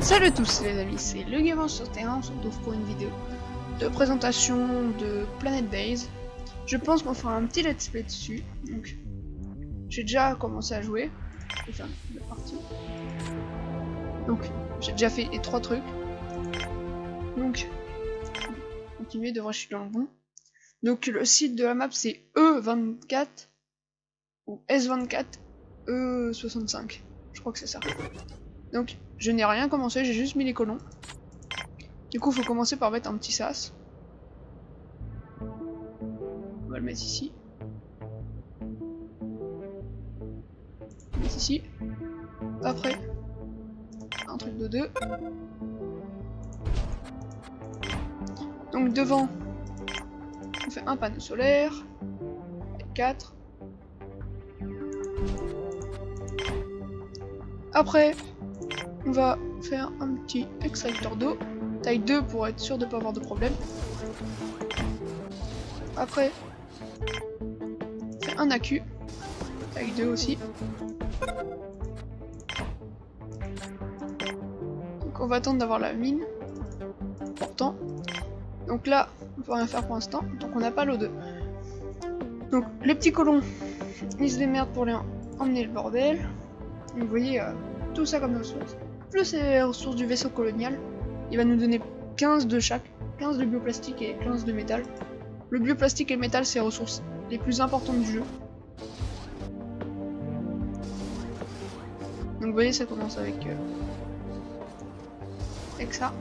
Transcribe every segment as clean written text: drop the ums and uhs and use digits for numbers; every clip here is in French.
Salut à tous les amis, c'est le Gamer sur Terrain. On se retrouve pour une vidéo de présentation de Planet Base. Je pense qu'on fera un petit let's play dessus. Donc, j'ai déjà commencé à jouer. Je vais faire une partie. Donc, j'ai déjà fait les 3 trucs. Donc, continuer, devrait je suis dans le bon. Donc, le site de la map c'est E24 ou S24 E65. Je crois que c'est ça. Donc, je n'ai rien commencé, j'ai juste mis les colons. Du coup, il faut commencer par mettre un petit sas. On va le mettre ici. On va le mettre ici. Après, un truc de 2. Donc, devant, on fait un panneau solaire. 4. Après, on va faire un petit extracteur d'eau. Taille 2 pour être sûr de ne pas avoir de problème. Après, on fait un accu. Taille 2 aussi. Donc on va attendre d'avoir la mine. Important. Donc là, on peut rien faire pour l'instant, tant qu'on n'a pas l'eau 2. Donc les petits colons, ils se démerdent pour les emmener le bordel. Donc, vous voyez, tout ça comme ressources. Plus les ressources du vaisseau colonial. Il va nous donner 15 de chaque. 15 de bioplastique et 15 de métal. Le bioplastique et le métal, c'est les ressources les plus importantes du jeu. Donc vous voyez, ça commence avec ça.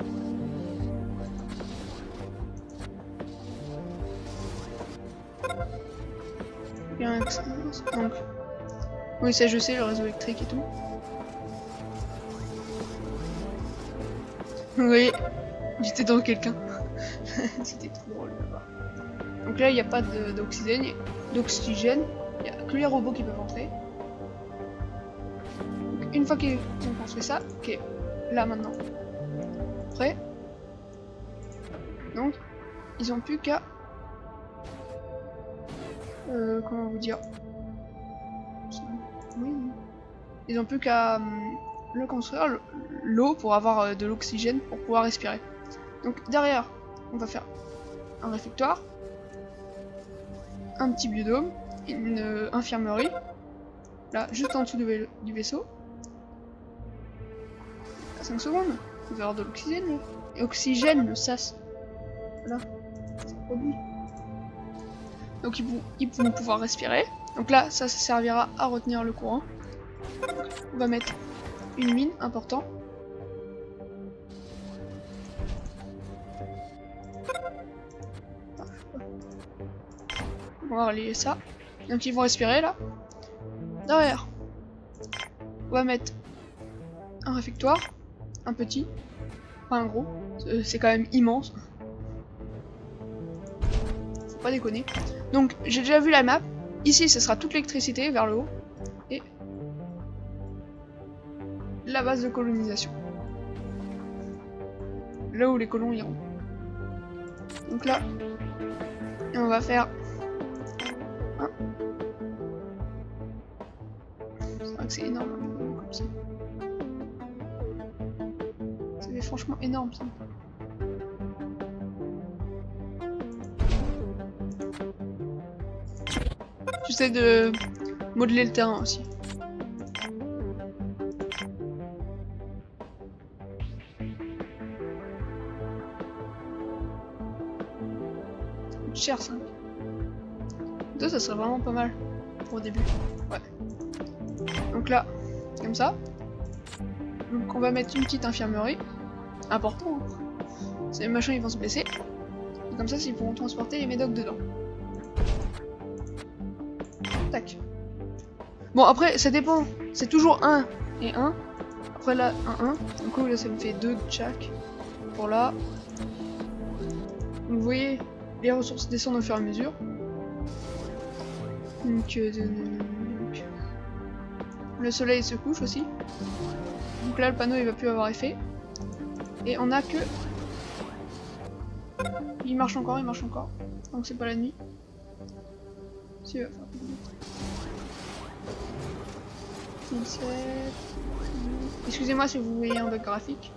Bien avec ça. Donc, oui, ça je sais, le réseau électrique et tout. Vous voyez, j'étais dans quelqu'un. C'était trop drôle là-bas. Donc là, il n'y a pas d'oxygène. Il n'y a que les robots qui peuvent entrer. Donc, une fois qu'ils ont construit ça, ok, là maintenant. Prêt. Donc, ils ont plus qu'à... comment vous dire? Oui. Ils ont plus qu'à le construire, l'eau, pour avoir de l'oxygène pour pouvoir respirer. Donc derrière, on va faire un réfectoire, un petit biodôme, une infirmerie, là, juste en dessous du vaisseau. À 5 secondes, on va avoir de l'oxygène, et oxygène, le sas. Voilà, ça produit. Donc ils vont pouvoir respirer. Donc là, ça servira à retenir le courant. Donc, on va mettre une mine, important. On va relier ça. Donc ils vont respirer là. Derrière, on va mettre un réfectoire. Un petit. Pas un gros. C'est quand même immense. Faut pas déconner. Donc j'ai déjà vu la map. Ici, ce sera toute l'électricité vers le haut. Et la base de colonisation. Là où les colons iront. Donc là, on va faire... C'est vrai que c'est énorme comme ça. C'est franchement énorme ça. J'essaie de modeler le terrain aussi. Ça coûte cher ça. 2, ça serait vraiment pas mal pour le début. Ouais. Donc là, comme ça. Donc on va mettre une petite infirmerie. Important. Hein. Ces machins ils vont se blesser. Et comme ça, ils pourront transporter les médocs dedans. Tac. Bon après, ça dépend. C'est toujours 1 et 1. Après là, 1, 1. Du coup là, ça me fait 2 de chaque. Pour là. Donc vous voyez, les ressources descendent au fur et à mesure. Donc, le soleil se couche aussi. Donc là, le panneau il va plus avoir effet. Et on a que... Il marche encore, il marche encore. Donc c'est pas la nuit. Si, il va faire... 17... Excusez-moi si vous voyez un bug graphique.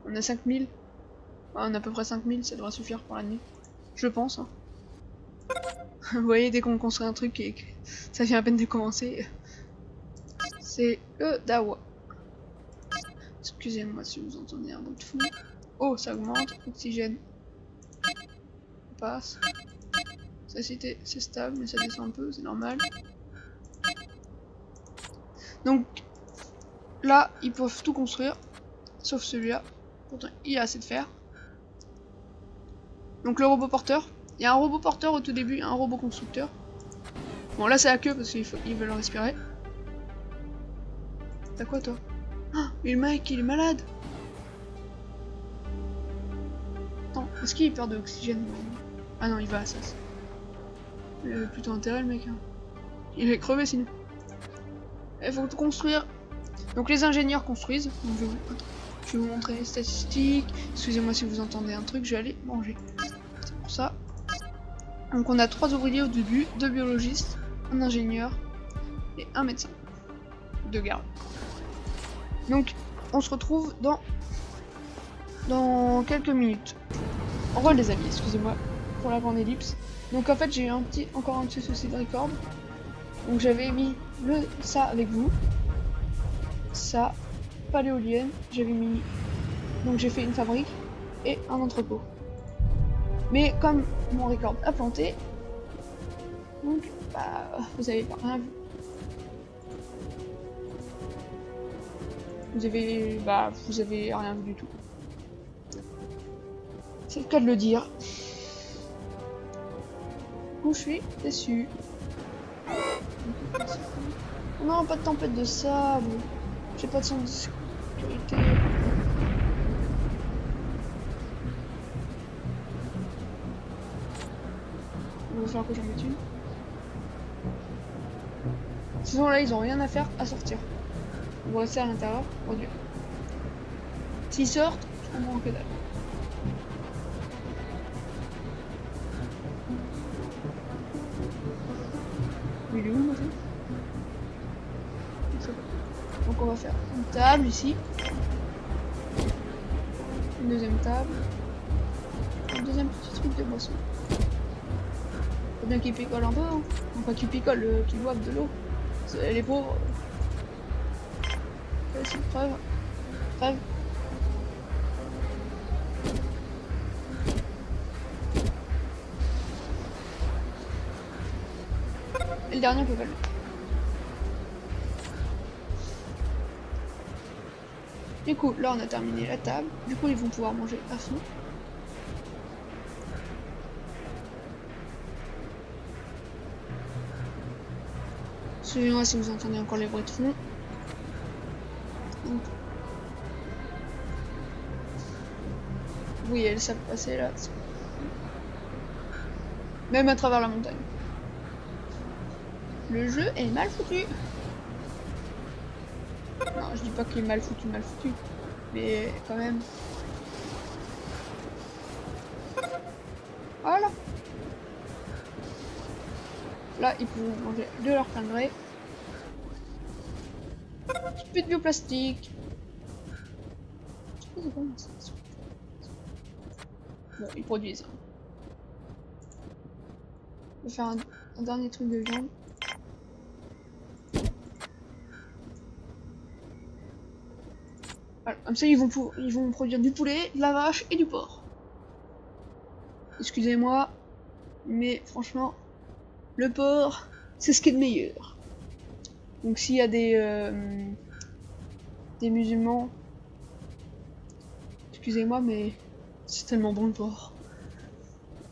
On a 5000. Ouais, on a à peu près 5000, ça devrait suffire pour la nuit. Je pense. Hein. Vous voyez, dès qu'on construit un truc et que ça vient à peine de commencer, c'est le dawa. Excusez-moi si vous entendez un bruit de fou. Oh, ça augmente. Oxygène. On passe. Satiété, c'est stable, mais ça descend un peu, c'est normal. Donc, là, ils peuvent tout construire. Sauf celui-là. Pourtant, il y a assez de fer. Donc, le robot porteur. Il y a un robot porteur au tout début, un robot constructeur. Bon, là, c'est la queue parce qu'ils veulent respirer. T'as quoi, toi? Ah, mais le mec, il est malade. Attends, est-ce qu'il perd de l'oxygène? Ah non, il va à ça. Il a plutôt intérêt, le mec. Hein. Il est crevé sinon. Il faut tout construire. Donc, les ingénieurs construisent. Donc, je vais vous montrer les statistiques. Excusez-moi si vous entendez un truc, je vais aller manger. C'est pour ça. Donc, on a 3 ouvriers au début, 2 biologistes, un ingénieur et un médecin. 2 gardes. Donc, on se retrouve dans quelques minutes. Au revoir les amis, excusez-moi pour la grande ellipse. Donc en fait j'ai eu encore un petit souci de record. Donc j'avais mis ça avec vous. Ça, pas l'éolienne, j'avais mis. Donc j'ai fait une fabrique et un entrepôt. Mais comme mon record a planté, donc bah vous avez rien vu. Vous avez rien vu du tout. C'est le cas de le dire. Du coup, je suis déçu. Non, pas de tempête de sable. J'ai pas de son de sécurité. Il va falloir que j'en mette une. Sinon là, ils ont rien à faire à sortir. On va rester à l'intérieur, produire. S'ils sortent, je comprends que dalle. Il est où maintenant? Donc on va faire une table ici. Une deuxième table. Un deuxième petit truc de boisson. Faut bien qu'ils picolent un peu, hein. Enfin qu'ils picolent, qu'ils boivent de l'eau. Les pauvres. Vas-y, crève. Crève. Et le dernier on peut pas le mettre. Du coup, là on a terminé la table. Du coup, ils vont pouvoir manger à fond. Excusez-moi si vous entendez encore les bruits de fond. Donc, oui, elles savent passer là. Même à travers la montagne. Le jeu est mal foutu. Non, je dis pas qu'il est mal foutu, mais quand même. Voilà. Là, ils pourront manger de leur plein gré. Plus de bioplastique. Bon, ils produisent. On va faire un dernier truc de viande. Voilà, comme ça ils vont produire du poulet, de la vache et du porc. Excusez-moi, mais franchement, le porc, c'est ce qui est de meilleur. Donc s'il y a des musulmans, excusez-moi, mais c'est tellement bon le porc.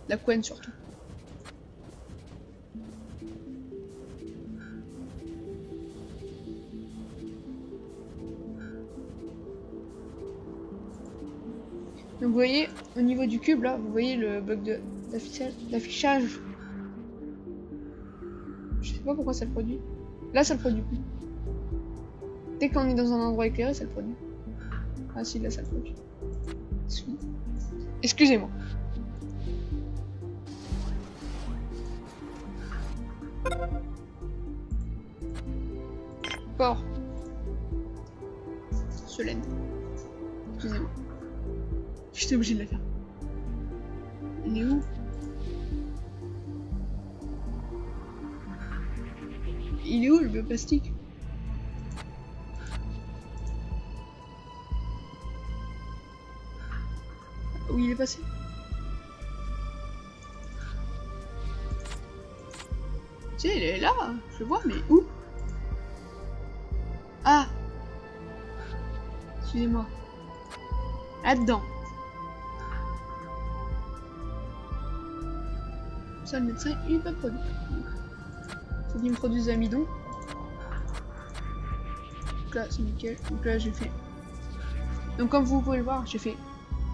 La couenne surtout. Donc vous voyez, au niveau du cube là, vous voyez le bug d'affichage. Je sais pas pourquoi ça le produit. Là ça le produit plus. Dès qu'on est dans un endroit éclairé, ça le produit. Ah si, là ça le produit. Excusez-moi. Porc. Solène. Excusez-moi. J'étais obligé de la faire. Il est où? Il est où le bioplastique? Où il est passé? Tu sais, il est là, je le vois, mais où? Ah! Excusez-moi. Là-dedans. Ça, le médecin, il est pas produit. Faut qu'il me produise l'amidon. Donc là, c'est nickel. Donc là, j'ai fait. Donc, comme vous pouvez le voir, j'ai fait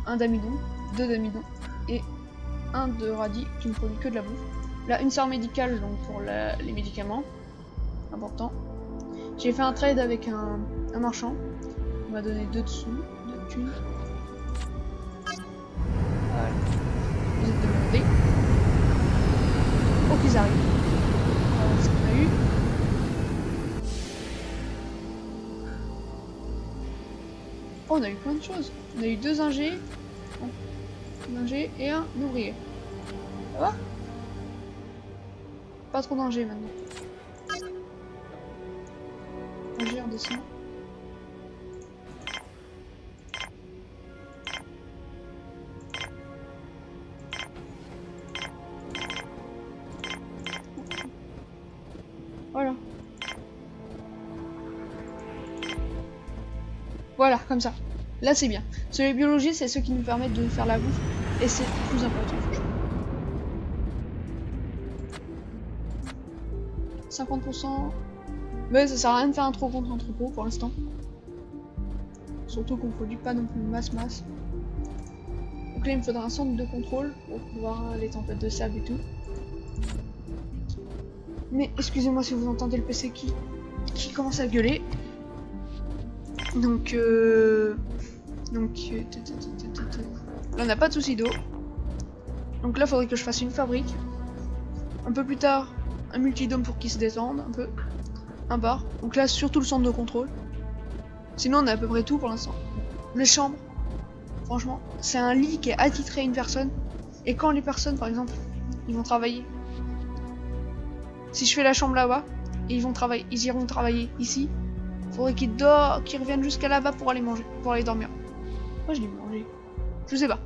un d'amidon, deux d'amidon et un de radis qui me produit que de la bouffe. Là, une sœur médicale donc pour les médicaments. Important. J'ai fait un trade avec un marchand. Il m'a donné 2 dessous, 2 thunes. Voilà. Vous êtes demandés. Pour qu'ils arrivent. Voilà ce qu'on a eu. Oh, on a eu plein de choses. On a eu 2 ingés. Un ingé et un ouvrier. Ça va? Pas trop d'ingé maintenant. Ingé, on descend. Voilà. Voilà, comme ça. Là, c'est bien. Sur les biologies, c'est ceux qui nous permettent de faire la bouffe. Et c'est plus important, franchement. 50%. Mais ça sert à rien de faire un trop contre entrepôt pour l'instant. Surtout qu'on produit pas non plus masse. Donc là, il me faudra un centre de contrôle pour pouvoir les tempêtes de sable et tout. Mais excusez-moi si vous entendez le PC qui commence à gueuler. Donc là, on n'a pas de soucis d'eau. Donc là, il faudrait que je fasse une fabrique. Un peu plus tard, un multidome pour qu'il se détende un peu. Un bar. Donc là, surtout le centre de contrôle. Sinon, on a à peu près tout pour l'instant. Les chambres, franchement, c'est un lit qui est attitré à une personne. Et quand les personnes, par exemple, ils vont travailler. Si je fais la chambre là-bas, et ils iront travailler ici. Faudrait qu'ils reviennent jusqu'à là-bas pour aller manger, pour aller dormir. Moi, je dis manger. Je sais pas.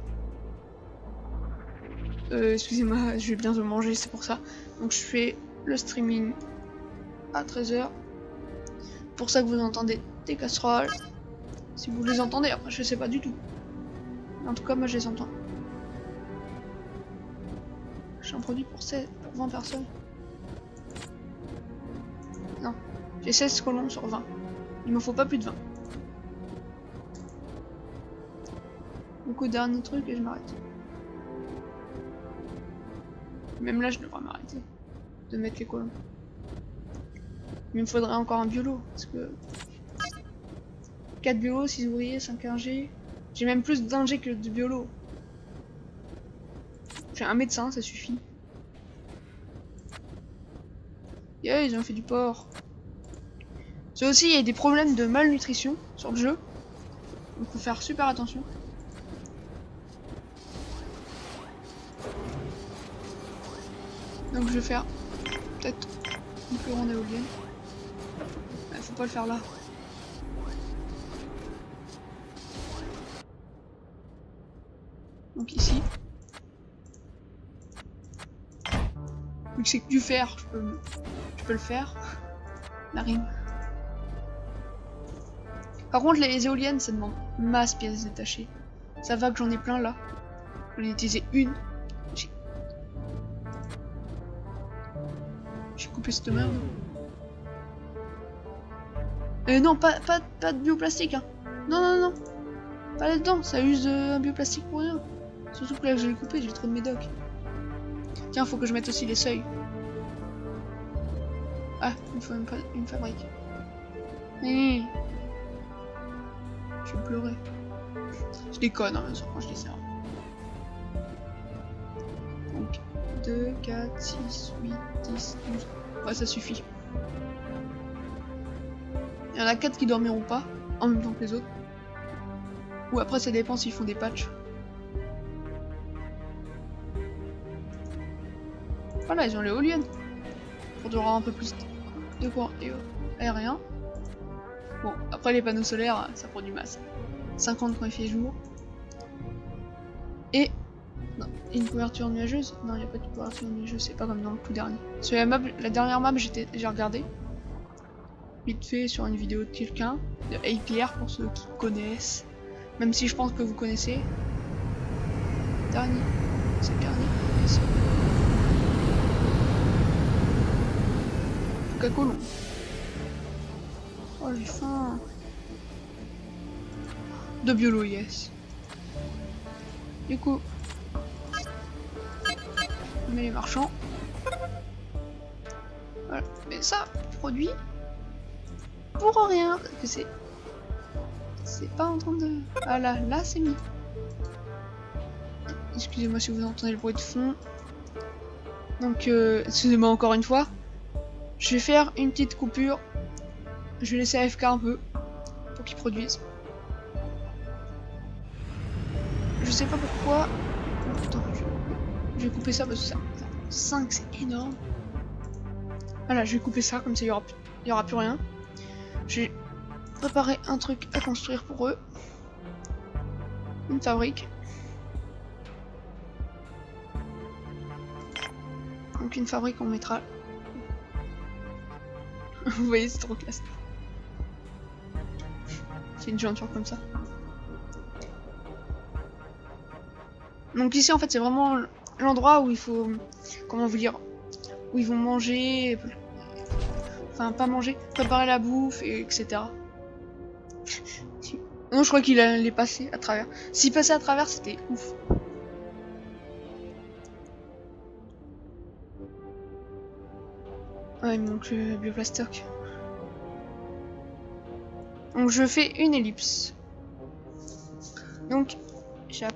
Excusez-moi, je vais bientôt manger, c'est pour ça. Donc je fais le streaming à 13h. Pour ça que vous entendez des casseroles. Si vous les entendez, après je sais pas du tout. En tout cas, moi je les entends. J'ai un produit pour 20 personnes. Non, j'ai 16 colons sur 20. Il me faut pas plus de 20. Donc au dernier truc et je m'arrête. Même là je devrais m'arrêter de mettre les colons. Mais il me faudrait encore un biolo parce que 4 biolos, 6 ouvriers, 5 ingés. J'ai même plus d'ingés que de biolo. J'ai un médecin, ça suffit. Yeah, ils ont fait du porc. C'est aussi, il y a des problèmes de malnutrition sur le jeu. Donc faut faire super attention. Donc je vais faire peut-être une plus grande éolienne. Faut pas le faire là. Donc ici. Vu que c'est que du fer, je peux le faire. La rime. Par contre les éoliennes ça demande masse pièces détachées. Ça va que j'en ai plein là. J'en ai utilisé une. J'ai coupé cette merde. Non, pas de bioplastique hein. Non. Pas là-dedans, ça use un bioplastique pour rien. Surtout que là je l'ai coupé, j'ai trop de médocs. Tiens, faut que je mette aussi les seuils. Ah, il faut une fabrique. Je vais pleurer. Je déconne, hein, bien sûr, quand je dis ça. Donc, 2, 4, 6, 8, 10, 12. Ouais, ça suffit. Il y en a 4 qui dormiront pas, en même temps que les autres. Ou après, ça dépend s'ils font des patchs. Voilà, ils ont l'éolienne. Pour avoir un peu plus de courant aérien. Bon, après les panneaux solaires, ça produit masse. 50 quand il fait jour. Et non, une couverture nuageuse. Non, il n'y a pas de couverture nuageuse, c'est pas comme dans le tout dernier. Sur la dernière map, j'ai regardé. Vite fait sur une vidéo de quelqu'un, de Aiclair pour ceux qui connaissent. Même si je pense que vous connaissez. Dernier. C'est le dernier. Coca-Cola. Oh, j'ai faim. De biolo, yes. Du coup, on met les marchands. Voilà. Mais ça, produit pour rien. Parce que c'est pas en train de... Ah là, là c'est mis. Excusez-moi si vous entendez le bruit de fond. Donc, excusez-moi encore une fois. Je vais faire une petite coupure. Je vais laisser AFK un peu pour qu'ils produisent. Je sais pas pourquoi. Attends, je vais couper ça parce que ça 5 c'est énorme. Voilà, je vais couper ça comme ça il y aura plus rien. J'ai préparé un truc à construire pour eux. Une fabrique. Donc une fabrique on mettra. Vous voyez, c'est trop classe. C'est une jointure comme ça. Donc ici en fait c'est vraiment l'endroit où il faut, comment vous dire, où ils vont manger, enfin pas manger, préparer la bouffe, etc. Non, je crois qu'il allait passer à travers. S'il passait à travers c'était ouf. Ouais, il me manque le bioplastoc. Donc je fais une ellipse. Donc j'ai...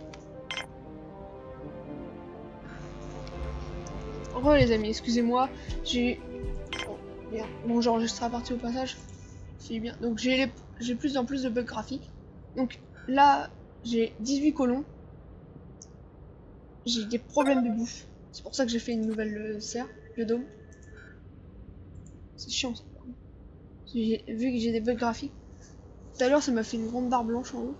Les amis, excusez-moi, j'ai... Oh, merde. Bon, j'enregistre la partie au passage. C'est bien. Donc j'ai plus en plus de bugs graphiques. Donc là, j'ai 18 colons. J'ai des problèmes de bouffe. C'est pour ça que j'ai fait une nouvelle serre, le dôme. C'est chiant ça. Vu que j'ai des bugs graphiques. Tout à l'heure, ça m'a fait une grande barre blanche en haut.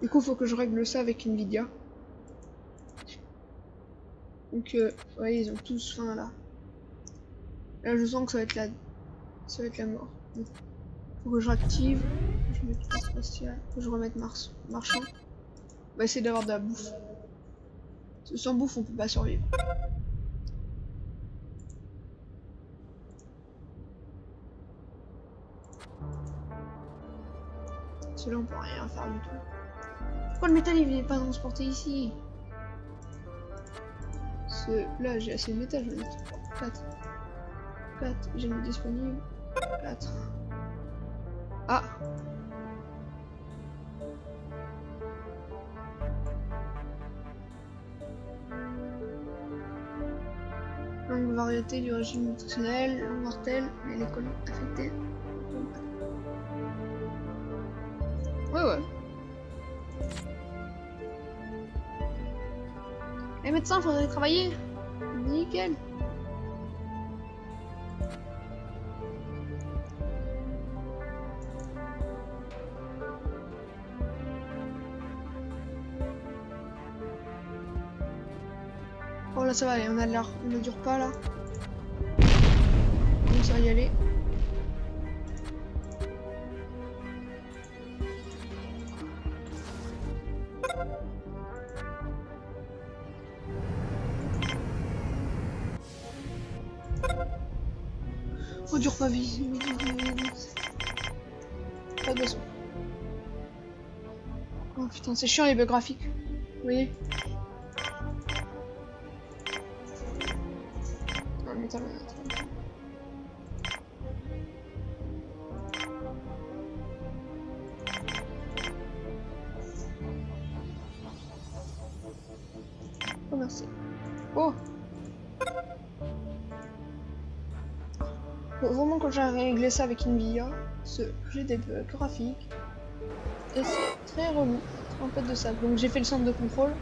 Du coup, faut que je règle ça avec Nvidia. Donc, vous voyez, ils ont tous faim là. Là, je sens que ça va être la mort. Donc, faut que je réactive. Je mets tout spatial. Faut que je remette marchand. On va essayer d'avoir de la bouffe. Parce que sans bouffe, on peut pas survivre. Celui-là, on peut rien faire du tout. Pourquoi le métal il n'est pas transporté ici? Là, j'ai assez de métal, j'en ai 4. 4, j'ai mis disponible. 4. Ah! Longue variété du régime nutritionnel, longue mortelle, mais les colons affectés. Ouais. Les médecins, faudrait travailler. Nickel. Oh là ça va, on a l'air, on ne dure pas là. Donc ça va y aller. Oh dure pas vite. Pas de besoin. Oh putain c'est chiant les bugs graphiques. Vous voyez? Oh merci. Oh. Faut vraiment que j'ai réglé ça avec Nvidia, j'ai des bugs graphiques et c'est très relou, en fait de ça. Donc j'ai fait le centre de contrôle.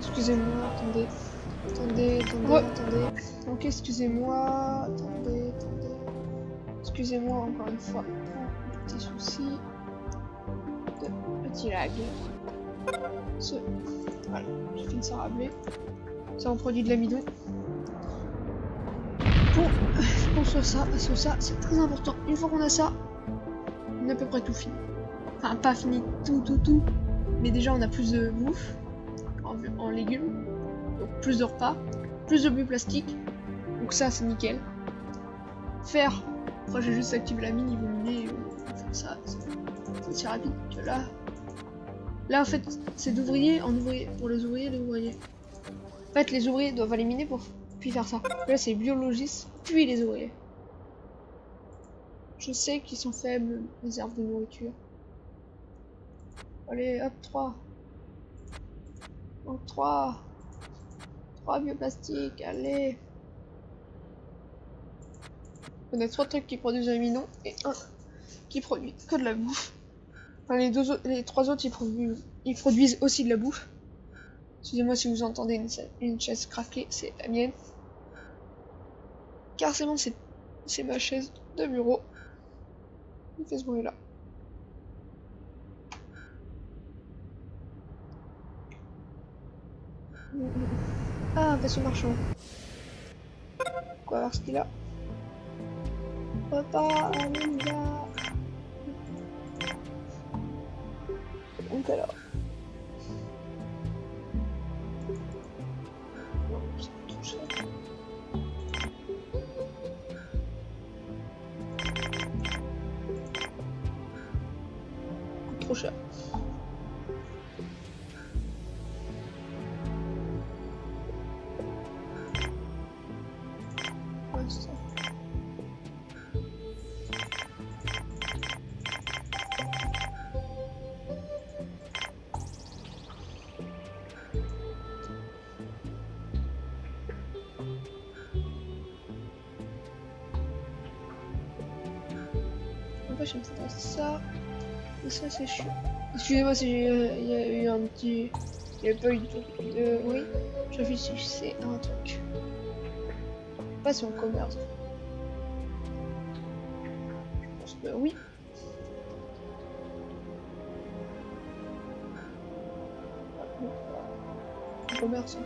Excusez-moi, attendez. Attendez. Donc excusez-moi, attendez. Excusez-moi encore une fois. Petit souci de petit lag. Voilà, j'ai fini ça rappeler. Ça en produit de l'amidon. Pour ça, parce que ça c'est très important. Une fois qu'on a ça, on a à peu près tout fini. Enfin pas fini tout. Mais déjà on a plus de bouffe en légumes. Donc plus de repas, plus de bioplastique. Donc ça c'est nickel. Faire. Après j'ai juste activé la mine, il faut miner. Faire ça, c'est rapide. Que là en fait c'est d'ouvrier en ouvrier. Pour les ouvriers. En fait les ouvriers doivent aller miner pour puis faire ça. Là c'est biologistes puis les ouvriers. Je sais qu'ils sont faibles, réserve de nourriture. Allez hop 3. Donc 3 bioplastiques, allez. On a 3 trucs qui produisent un amidon et un qui produit que de la bouffe. Enfin, les 3 autres ils produisent aussi de la bouffe. Excusez-moi si vous entendez une chaise craquer, c'est la mienne. Car c'est bon, c'est ma chaise de bureau. Il fait ce bruit là. Ah, un vaisseau marchand. Quoi voir ce qu'il a. Papa, Amelia. Donc alors. Non, c'est trop cher. Trop cher. Ouais, c'est ça. Après, je vais me faire ça. Et ça, c'est chiant. Excusez-moi si il y a eu un petit. Il n'y a pas eu de. Oui, je réfléchis, c'est un truc. Pas si on commerce. Je pense que oui. On commerce.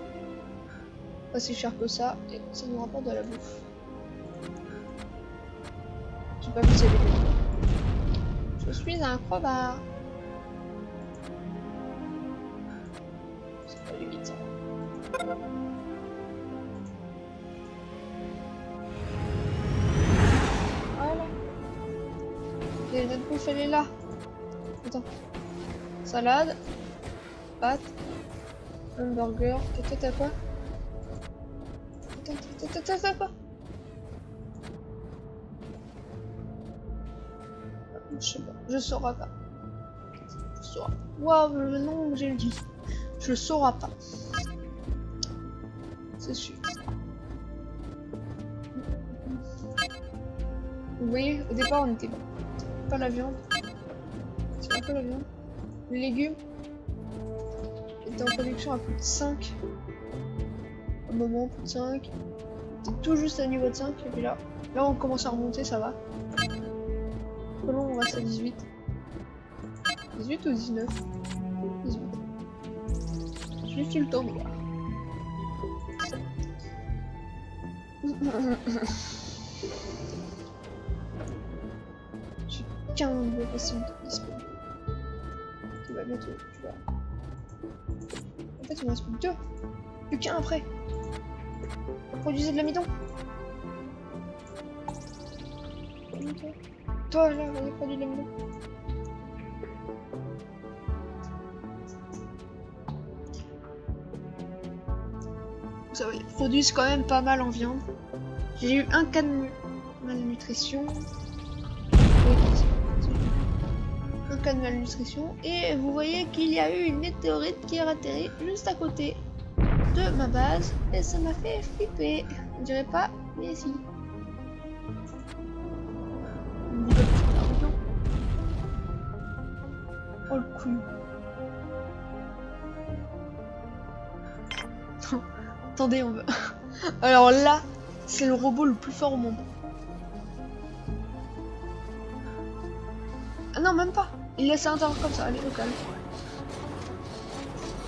Pas si cher que ça, et ça nous rapporte de la bouffe. J'ai pas vu ces vidéos. Je suis un crevard. C'est pas du vite ça. Voilà. Et notre bouffe elle est là. Attends. Salade. Pâtes. Hamburger. Et toi t'as quoi? Attends quoi? Je sais pas. Je saurai pas. Waouh, le nom que j'ai dit. Je saurai pas. C'est sûr. Vous voyez, au départ on était pas la viande. C'est un peu la viande. Les légumes étaient en production à plus de 5. Au moment, plus de 5. C'était tout juste à niveau de 5. Et puis là on commence à remonter, ça va. Colon, on reste à 18. 18 ou 19? 18. Je suis le temps, J'ai 15 de possibilités disponibles. Qui va bientôt, tu vois. En fait, il me reste plus que 2. Plus qu'un après. Produisez de l'amidon. Toi, là, on a produit de l'amidon. Ça va, ils produisent quand même pas mal en viande. J'ai eu un cas de malnutrition. Un cas de malnutrition. Et vous voyez qu'il y a eu une météorite qui a atterri juste à côté de ma base. Et ça m'a fait flipper. On dirait pas, mais si. Oh le couille. Attendez, on va... Alors là, c'est le robot le plus fort au monde. Ah non, même pas. Il laisse à l'intérieur comme ça. Allez, au calme.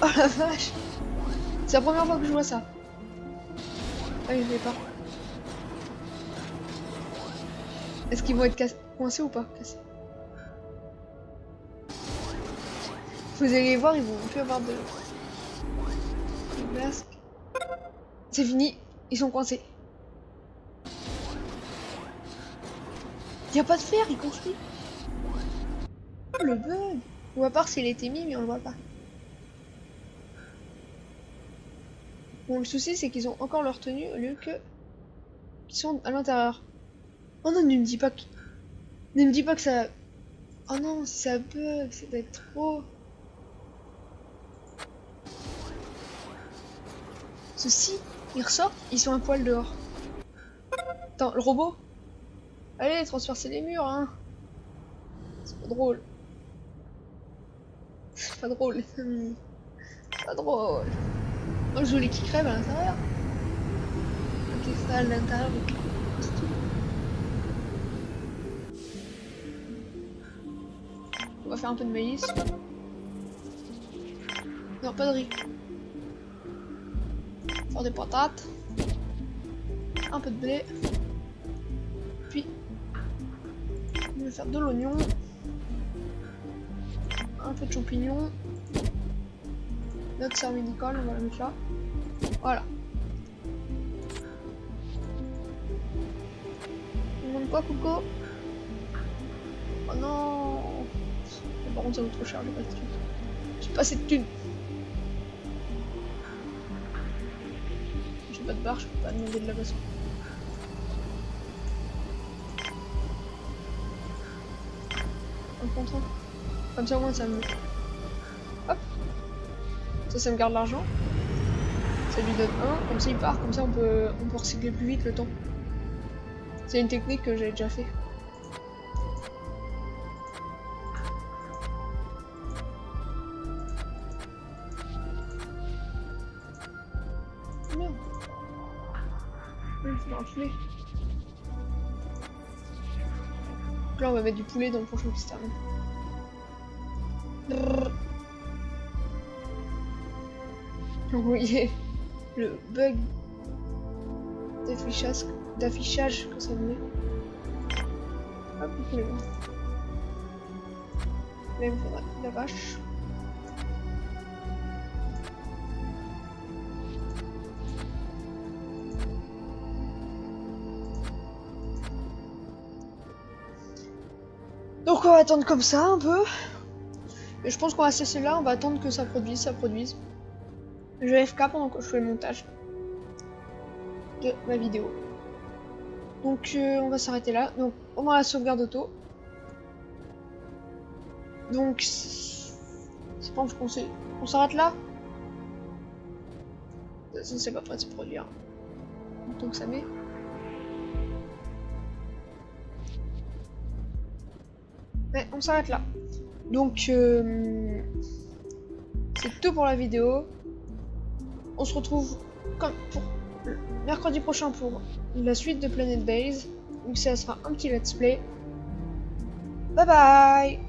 Oh la vache. C'est la première fois que je vois ça. Ah, il fait pas. Est-ce qu'ils vont être coincés ou pas? Cassés. Vous allez voir, ils vont plus avoir de masque. C'est fini, ils sont coincés. Il n'y a pas de fer, il construit. Oh, le bug. Ou à part s'il était mis, mais on le voit pas. Bon, le souci, c'est qu'ils ont encore leur tenue au lieu que... Ils sont à l'intérieur. Oh non, ne me dis pas que... Ne me dis pas que ça... Oh non, si ça bug, ça doit être trop... Ceci, ils ressortent, ils sont un poil dehors. Attends, le robot? Allez, transpercer les murs, hein. C'est pas drôle. C'est pas drôle, les amis. C'est pas drôle. Oh, je voulais qu'il crève à l'intérieur. Ok, ça à l'intérieur. On va faire un peu de maïs. Non, pas de riz. Faire des patates. Un peu de blé. Puis, on va faire de l'oignon. Un peu de champignons. Notre serre médicale, on va la mettre là. Voilà. On demande quoi, Coco? Oh non! Par contre, ça vaut trop cher, j'ai pas de thunes. J'ai pas assez de thunes. J'ai pas de barre, je peux pas demander de la boisson. Un contrat. Comme ça, au moins, ça me... Hop! Ça me garde l'argent. Ça lui donne 1, comme ça il part, comme ça on peut recycler plus vite le temps. C'est une technique que j'ai déjà fait. Merde. Il faudra un poulet. Donc là on va mettre du poulet dans le prochain qui se termine. Donc vous voyez le bug d'affichage que ça me met. Hop, le poulet. Là il me faudra la vache. Donc on va attendre comme ça un peu. Et je pense qu'on va cesser là, on va attendre que ça produise. Je vais FK pendant que je fais le montage de ma vidéo. Donc on va s'arrêter là. Donc pendant la sauvegarde auto. Donc je pense qu'on s'arrête là. Ça c'est pas prêt de se produire. Donc ça met. Ouais, on s'arrête là. Donc c'est tout pour la vidéo. On se retrouve comme pour le mercredi prochain pour la suite de Planet Base. Donc ça sera un petit let's play. Bye bye.